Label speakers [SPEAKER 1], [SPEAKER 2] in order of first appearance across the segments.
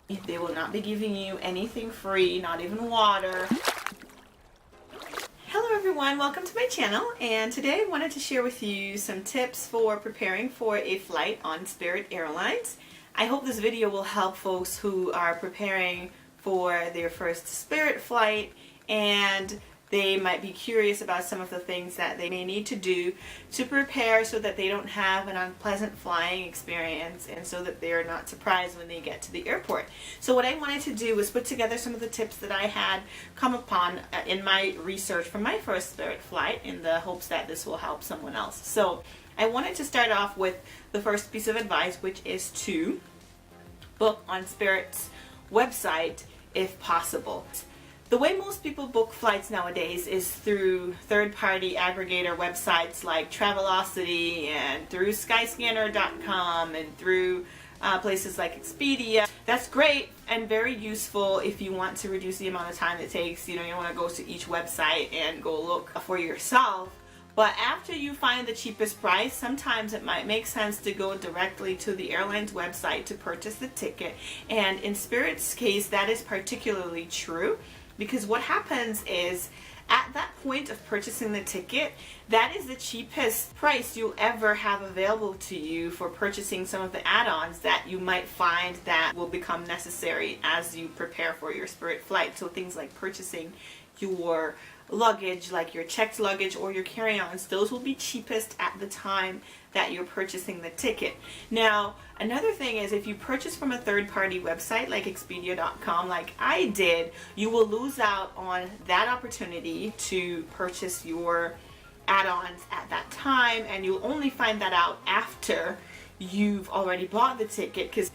[SPEAKER 1] They will not be giving you anything free, not even water. Hello everyone, welcome to my channel, and today I wanted to share with you some tips for preparing for a flight on Spirit Airlines. I hope this video will help folks who are preparing for their first Spirit flight and they might be curious about some of the things that they may need to do to prepare so that they don't have an unpleasant flying experience and so that they are not surprised when they get to the airport. So what I wanted to do was put together some of the tips that I had come upon in my research for my first Spirit flight in the hopes that this will help someone else. So I wanted to start off with the first piece of advice, which is to book on Spirit's website if possible. The way most people book flights nowadays is through third-party aggregator websites like Travelocity and through skyscanner.com and through places like Expedia. That's great and very useful if you want to reduce the amount of time it takes. You don't want to go to each website and go look for yourself. But after you find the cheapest price, sometimes it might make sense to go directly to the airline's website to purchase the ticket. And in Spirit's case, that is particularly true. Because what happens is, at that point of purchasing the ticket, that is the cheapest price you'll ever have available to you for purchasing some of the add-ons that you might find that will become necessary as you prepare for your Spirit flight. So things like purchasing your luggage, like your checked luggage or your carry-ons, those will be cheapest at the time that you're purchasing the ticket. Now, another thing is if you purchase from a third-party website like Expedia.com, like I did, you will lose out on that opportunity to purchase your add-ons at that time, and you'll only find that out after you've already bought the ticket, because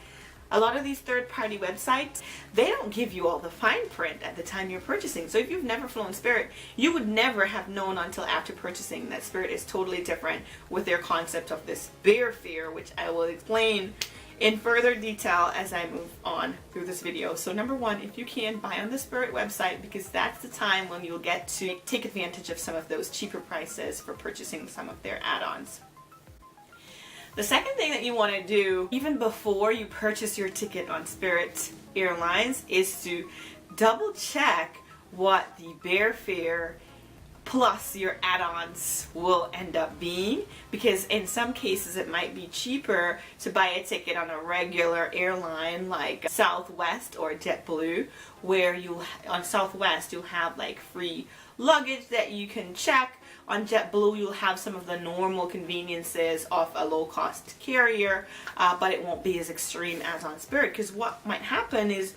[SPEAKER 1] a lot of these third-party websites, they don't give you all the fine print at the time you're purchasing. So if you've never flown Spirit, you would never have known until after purchasing that Spirit is totally different with their concept of this Bare Fare, which I will explain in further detail as I move on through this video. So number one, if you can, buy on the Spirit website, because that's the time when you'll get to take advantage of some of those cheaper prices for purchasing some of their add-ons. The second thing that you want to do, even before you purchase your ticket on Spirit Airlines, is to double check what the Bare Fare plus your add-ons will end up being, because in some cases it might be cheaper to buy a ticket on a regular airline like Southwest or JetBlue, where on Southwest you'll have like free luggage that you can check. On JetBlue, you'll have some of the normal conveniences of a low-cost carrier, but it won't be as extreme as on Spirit, because what might happen is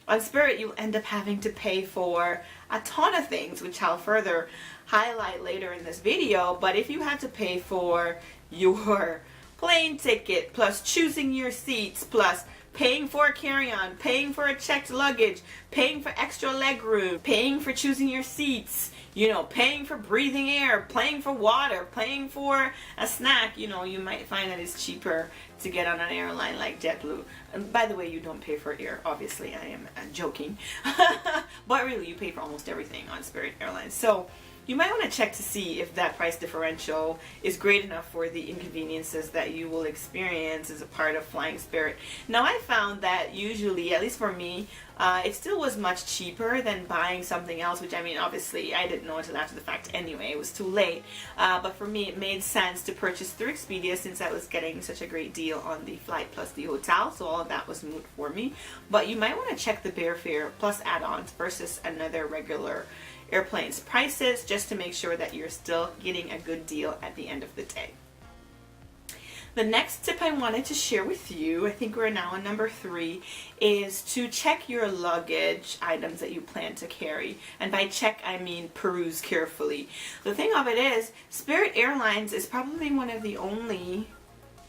[SPEAKER 1] on Spirit, you'll end up having to pay for a ton of things, which I'll further highlight later in this video. But if you had to pay for your plane ticket, plus choosing your seats, plus paying for a carry-on, paying for a checked luggage, paying for extra leg room, paying for choosing your seats, paying for breathing air, paying for water, paying for a snack, you might find that it's cheaper to get on an airline like JetBlue. And by the way, you don't pay for air, obviously, I am joking. But really, you pay for almost everything on Spirit Airlines. So you might want to check to see if that price differential is great enough for the inconveniences that you will experience as a part of flying Spirit. Now, I found that usually, at least for me, it still was much cheaper than buying something else, which, I mean, obviously I didn't know until after the fact anyway. It was too late. But for me, it made sense to purchase through Expedia since I was getting such a great deal on the flight plus the hotel. So all of that was moot for me. But you might want to check the Bare Fare plus add-ons versus another regular airplane's prices, just to make sure that you're still getting a good deal at the end of the day. The next tip I wanted to share with you, I think we're now on number 3, is to check your luggage items that you plan to carry. And by check, I mean peruse carefully. The thing of it is, Spirit Airlines is probably one of the only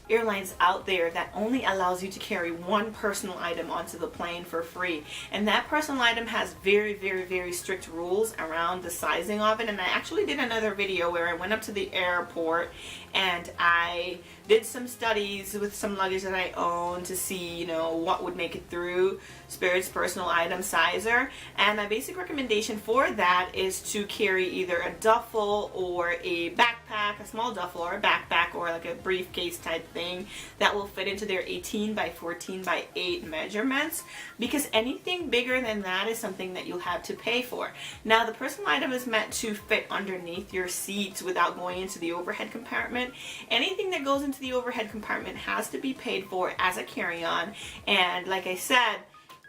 [SPEAKER 1] airlines out there that only allows you to carry one personal item onto the plane for free, and that personal item has very, very, very strict rules around the sizing of it. And I actually did another video where I went up to the airport and I did some studies with some luggage that I own to see, what would make it through Spirit's personal item sizer. And my basic recommendation for that is to carry either a duffel or a backpack, a small duffel or a backpack, or like a briefcase type thing. something that will fit into their 18 by 14 by 8 measurements, because anything bigger than that is something that you'll have to pay for. Now, the personal item is meant to fit underneath your seats without going into the overhead compartment. Anything that goes into the overhead compartment has to be paid for as a carry-on, and like I said,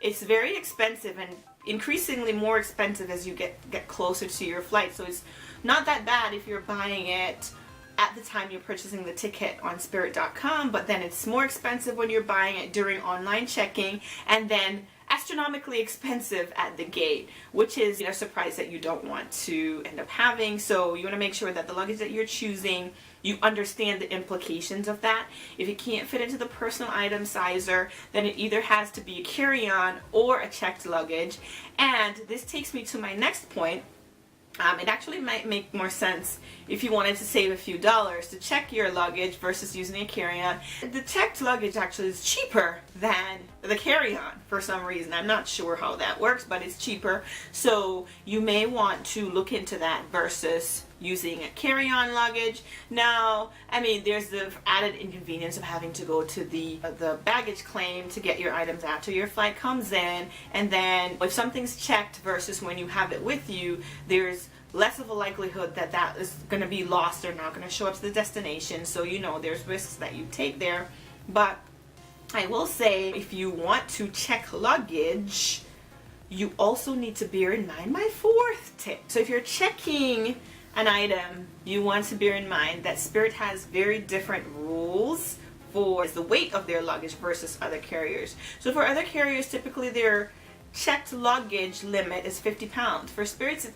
[SPEAKER 1] it's very expensive and increasingly more expensive as you get closer to your flight. So it's not that bad if you're buying it at the time you're purchasing the ticket on spirit.com, but then it's more expensive when you're buying it during online checking, and then astronomically expensive at the gate, which is a surprise that you don't want to end up having. So you want to make sure that the luggage that you're choosing, you understand the implications of that. If it can't fit into the personal item sizer, then it either has to be a carry-on or a checked luggage. And this takes me to my next point. It actually might make more sense if you wanted to save a few dollars to check your luggage versus using a carry-on. The checked luggage actually is cheaper than the carry-on for some reason. I'm not sure how that works, but it's cheaper. So you may want to look into that versus using a carry-on luggage. Now, I mean, there's the added inconvenience of having to go to the baggage claim to get your items after your flight comes in, and then if something's checked versus when you have it with you, there's less of a likelihood that that is going to be lost or not going to show up to the destination. So there's risks that you take there. But I will say, if you want to check luggage, you also need to bear in mind my fourth tip. So if you're checking an item, you want to bear in mind that Spirit has very different rules for the weight of their luggage versus other carriers. So for other carriers, typically their checked luggage limit is 50 pounds. For Spirit, it's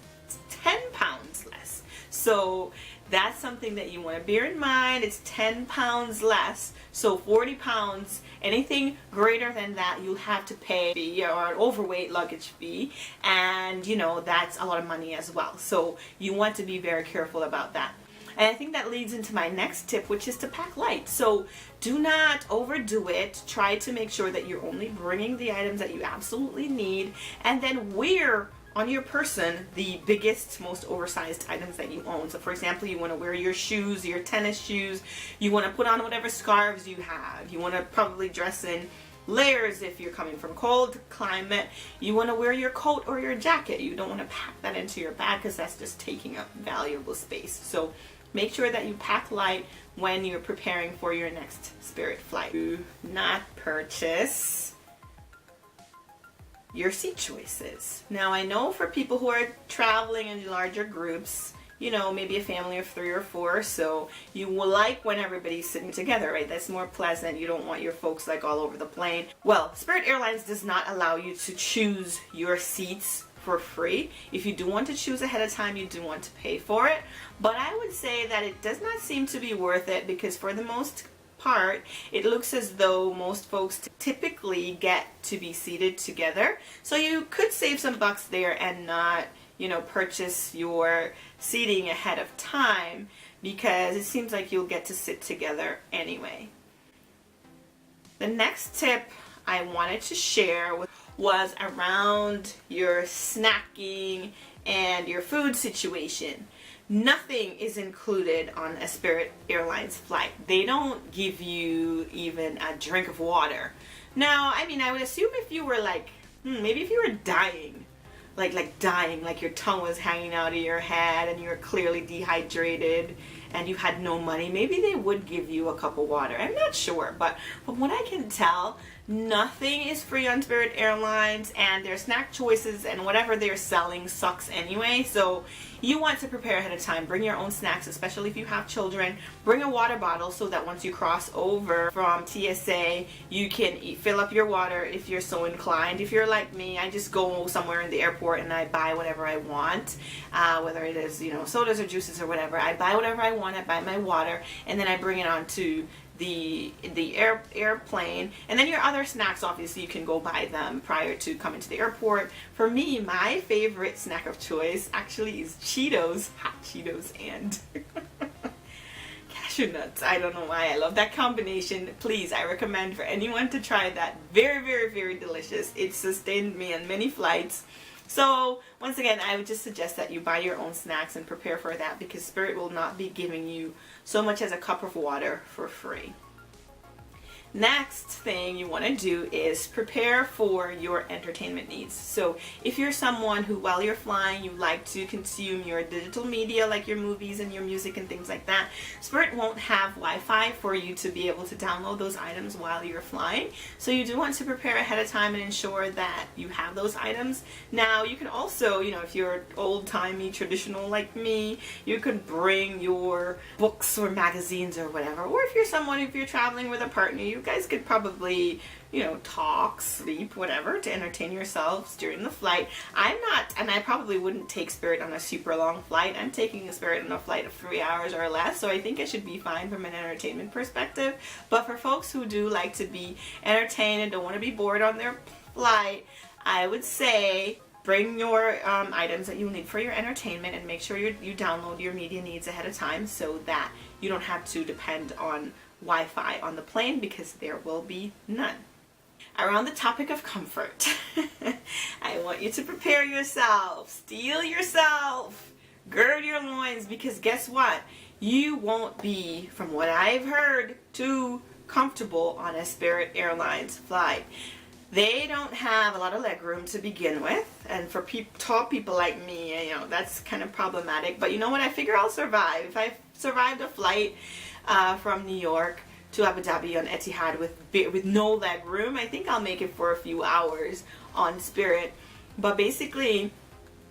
[SPEAKER 1] 10 pounds less. So that's something that you want to bear in mind. It's 10 pounds less. So 40 pounds, anything greater than that, you'll have to pay or an overweight luggage fee. And that's a lot of money as well. So you want to be very careful about that. And I think that leads into my next tip, which is to pack light. So do not overdo it. Try to make sure that you're only bringing the items that you absolutely need, and then wear on your person the biggest, most oversized items that you own. So for example, you want to wear your shoes, your tennis shoes. You want to put on whatever scarves you have. You want to probably dress in layers if you're coming from cold climate. You want to wear your coat or your jacket. You don't want to pack that into your bag because that's just taking up valuable space. So make sure that you pack light when you're preparing for your next Spirit flight. Do not purchase your seat choices. Now, I know for people who are traveling in larger groups, maybe a family of 3 or 4, so you will like when everybody's sitting together, right? That's more pleasant. You don't want your folks like all over the plane. Well, Spirit Airlines does not allow you to choose your seats for free. If you do want to choose ahead of time, you do want to pay for it. But I would say that it does not seem to be worth it, because for the most part, it looks as though most folks typically get to be seated together. So you could save some bucks there and not, purchase your seating ahead of time, because it seems like you'll get to sit together anyway. The next tip I wanted to share was around your snacking and your food situation. Nothing is included on a Spirit Airlines flight. They don't give you even a drink of water. Now, I mean, I would assume if you were maybe if you were dying, like your tongue was hanging out of your head and you were clearly dehydrated and you had no money, maybe they would give you a cup of water. I'm not sure, but from what I can tell, nothing is free on Spirit Airlines, and their snack choices and whatever they're selling sucks anyway. So you want to prepare ahead of time. Bring your own snacks, especially if you have children. Bring a water bottle so that once you cross over from TSA, you can fill up your water if you're so inclined. If you're like me, I just go somewhere in the airport and I buy whatever I want, whether it is sodas or juices or whatever. I buy whatever I want. I buy my water, and then I bring it onto the airplane. And then your other snacks, obviously you can go buy them prior to coming to the airport. For me, my favorite snack of choice actually is Cheetos, hot Cheetos, and cashew nuts. I don't know why I love that combination. Please, I recommend for anyone to try that. Very, very, very delicious. It sustained me on many flights. So once again, I would just suggest that you buy your own snacks and prepare for that, because Spirit will not be giving you so much as a cup of water for free. Next thing you want to do is prepare for your entertainment needs. So if you're someone who, while you're flying, you like to consume your digital media like your movies and your music and things like that, Spirit won't have Wi-Fi for you to be able to download those items while you're flying. So you do want to prepare ahead of time and ensure that you have those items. Now you can also, if you're old-timey traditional like me, you could bring your books or magazines or whatever. Or if you're traveling with a partner, you guys could probably, talk, sleep, whatever, to entertain yourselves during the flight. I'm not, and I probably wouldn't take Spirit on a super long flight. I'm taking a Spirit on a flight of 3 hours or less, so I think it should be fine from an entertainment perspective. But for folks who do like to be entertained and don't want to be bored on their flight, I would say bring your items that you need for your entertainment, and make sure you download your media needs ahead of time so that you don't have to depend on Wi-Fi on the plane, because there will be none. Around the topic of comfort, I want you to prepare yourself, steel yourself, gird your loins, because guess what? You won't be, from what I've heard, too comfortable on a Spirit Airlines flight. They don't have a lot of leg room to begin with, and for tall people like me, that's kind of problematic. But you know what? I figure I'll survive. If I've survived a flight from New York to Abu Dhabi on Etihad with no leg room, I think I'll make it for a few hours on Spirit. But basically,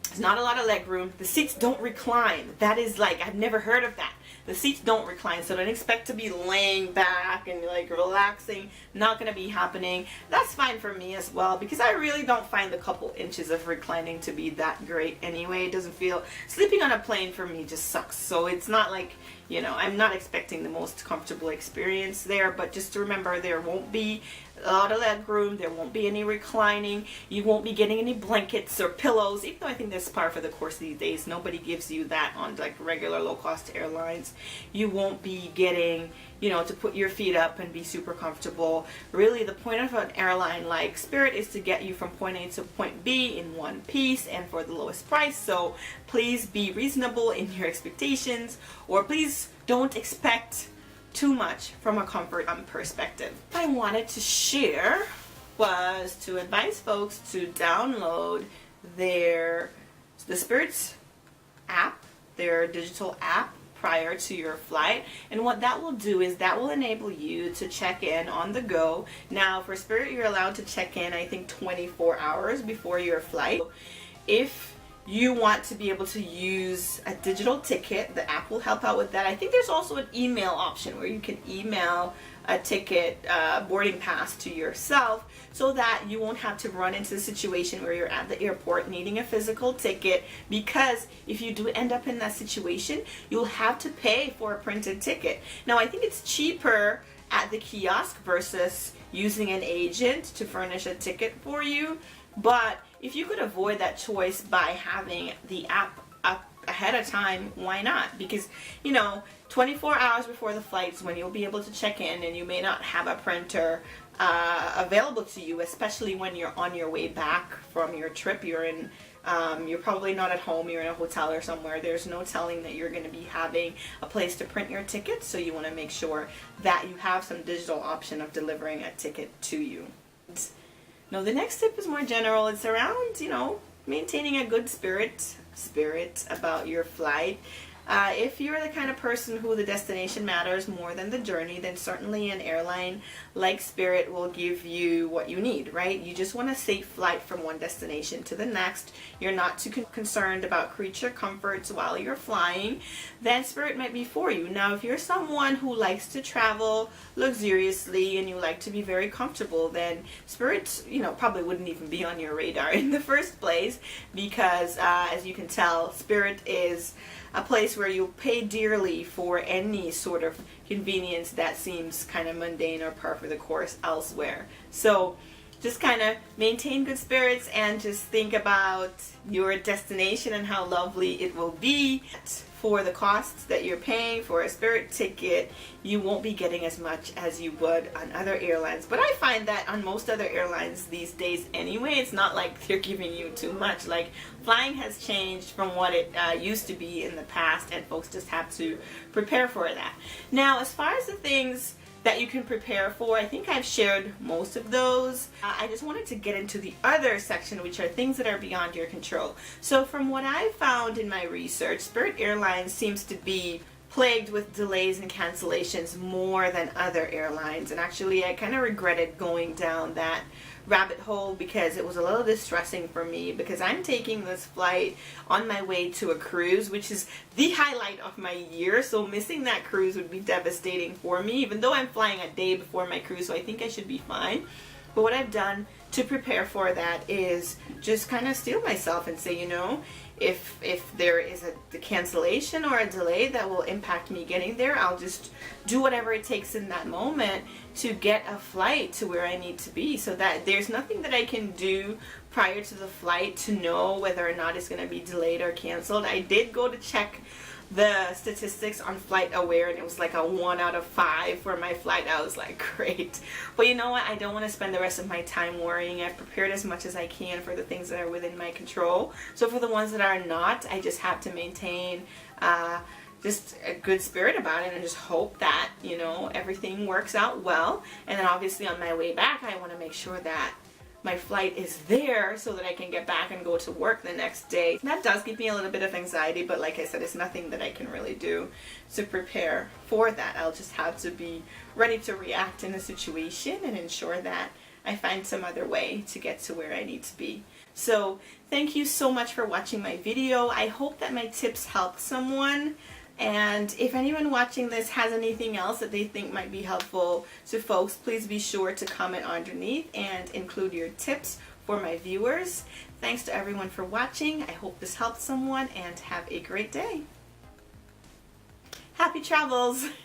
[SPEAKER 1] there's not a lot of leg room. The seats don't recline. That is I've never heard of that. The seats don't recline, so don't expect to be laying back and relaxing. Not going to be happening. That's fine for me as well, because I really don't find the couple inches of reclining to be that great anyway. It doesn't feel, sleeping on a plane for me just sucks. So it's not like, I'm not expecting the most comfortable experience there, but just to remember, there won't be a lot of leg room, there won't be any reclining, you won't be getting any blankets or pillows, even though I think that's par for the course these days. Nobody gives you that on regular low-cost airlines. You won't be getting, to put your feet up and be super comfortable. Really, the point of an airline like Spirit is to get you from point A to point B in one piece and for the lowest price. So please be reasonable in your expectations, or please don't expect too much from a comfort perspective. I wanted to share was to advise folks to download the Spirit's app, their digital app, prior to your flight. And what that will do is that will enable you to check in on the go. Now for Spirit, you're allowed to check in, I think, 24 hours before your flight. If you want to be able to use a digital ticket, the app will help out with that. I think there's also an email option where you can email a ticket, boarding pass to yourself, so that you won't have to run into the situation where you're at the airport needing a physical ticket, because if you do end up in that situation, you'll have to pay for a printed ticket. Now I think it's cheaper at the kiosk versus using an agent to furnish a ticket for you, but if you could avoid that choice by having the app up ahead of time, why not? Because 24 hours before the flights when you'll be able to check in, and you may not have a printer available to you, especially when you're on your way back from your trip. You're probably not at home, you're in a hotel or somewhere. There's no telling that you're going to be having a place to print your ticket, so you want to make sure that you have some digital option of delivering a ticket to you. Now the next tip is more general. It's around, maintaining a good spirit about your flight. If you're the kind of person who the destination matters more than the journey, then certainly an airline like Spirit will give you what you need, right? You just want a safe flight from one destination to the next. You're not too concerned about creature comforts while you're flying, then Spirit might be for you. Now, if you're someone who likes to travel luxuriously and you like to be very comfortable, then Spirit, probably wouldn't even be on your radar in the first place, because as you can tell, Spirit is a place where you'll pay dearly for any sort of convenience that seems kind of mundane or par for the course elsewhere. So just kind of maintain good spirits and just think about your destination and how lovely it will be. For the costs that you're paying for a Spirit ticket, you won't be getting as much as you would on other airlines. But I find that on most other airlines these days anyway, it's not like they're giving you too much. Like, flying has changed from what it used to be in the past, and folks just have to prepare for that. Now, as far as the things that you can prepare for. I think I've shared most of those. I just wanted to get into the other section, which are things that are beyond your control. So from what I found in my research, Spirit Airlines seems to be plagued with delays and cancellations more than other airlines, and actually I kind of regretted going down that rabbit hole because it was a little distressing for me, because I'm taking this flight on my way to a cruise, which is the highlight of my year. So missing that cruise would be devastating for me, even though I'm flying a day before my cruise, so I think I should be fine. But what I've done to prepare for that is just kind of steel myself and say, you know, if there is a cancellation or a delay that will impact me getting there, I'll just do whatever it takes in that moment to get a flight to where I need to be, so that there's nothing that I can do prior to the flight to know whether or not it's going to be delayed or canceled. I did go to check the statistics on FlightAware, and it was like a 1 out of 5 for my flight. I was like, great. But you know what? I don't want to spend the rest of my time worrying. I've prepared as much as I can for the things that are within my control. So for the ones that are not, I just have to maintain just a good spirit about it and just hope that, you know, everything works out well. And then obviously on my way back, I want to make sure that my flight is there so that I can get back and go to work the next day. That does give me a little bit of anxiety, but like I said, it's nothing that I can really do to prepare for that. I'll just have to be ready to react in a situation and ensure that I find some other way to get to where I need to be. So thank you so much for watching my video. I hope that my tips help someone. And if anyone watching this has anything else that they think might be helpful to folks, please be sure to comment underneath and include your tips for my viewers. Thanks to everyone for watching. I hope this helped someone, and have a great day. Happy travels!